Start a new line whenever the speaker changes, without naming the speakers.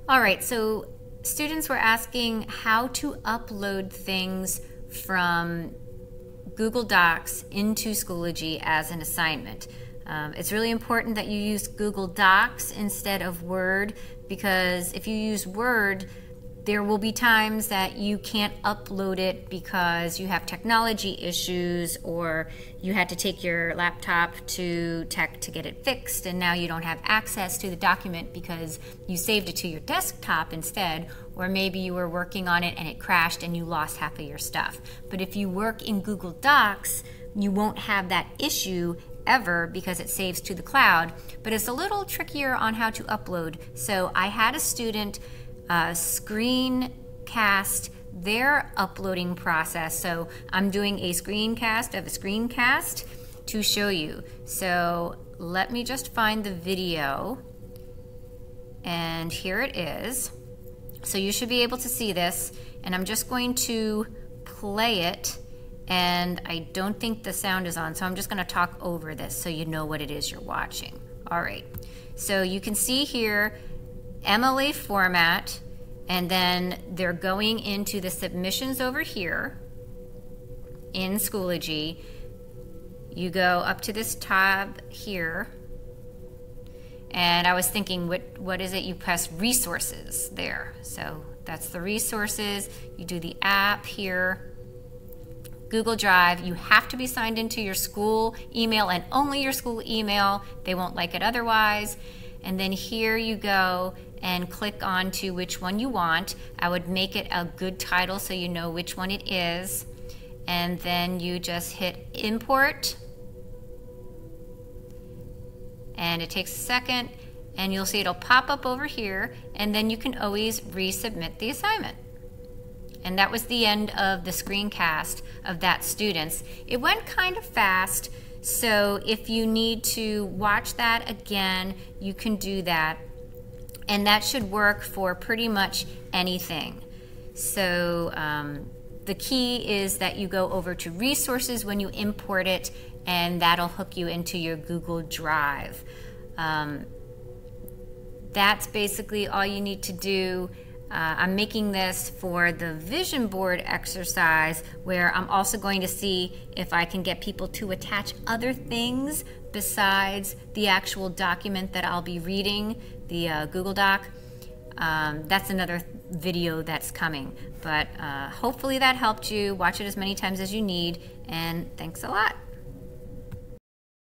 All right, so students were asking how to upload things from Google Docs into Schoology as an assignment. It's really important that you use Google Docs instead of Word, because if you use Word, there will be times that you can't upload it because you have technology issues, or you had to take your laptop to tech to get it fixed and now you don't have access to the document because you saved it to your desktop instead, or maybe you were working on it and it crashed and you lost half of your stuff. But if you work in Google Docs, you won't have that issue ever because it saves to the cloud, but it's a little trickier on how to upload. So I had a student screencast their uploading process. So I'm doing a screencast of a screencast to show you. So let me just find the video, and here it is. So you should be able to see this, and I'm just going to play it, and I don't think the sound is on, so I'm just going to talk over this so you know what it is you're watching. All right, so you can see here MLA format, and then they're going into the submissions over here in Schoology. You go up to this tab here, and I was thinking, what is it? You press resources there. So that's the resources. You do the app here, Google Drive. You have to be signed into your school email and only your school email. They won't like it otherwise. And then here you go and click on to which one you want. I would make it a good title so you know which one it is. And then you just hit import. And it takes a second, and you'll see it'll pop up over here, and then you can always resubmit the assignment. And that was the end of the screencast of that student's. It went kind of fast, so if you need to watch that again, you can do that. And that should work for pretty much anything. So the key is that you go over to resources when you import it, and that'll hook you into your Google Drive. That's basically all you need to do. I'm making this for the vision board exercise, where I'm also going to see if I can get people to attach other things besides the actual document that I'll be reading, the Google Doc. That's another video that's coming, but hopefully that helped you. Watch it as many times as you need, and thanks a lot.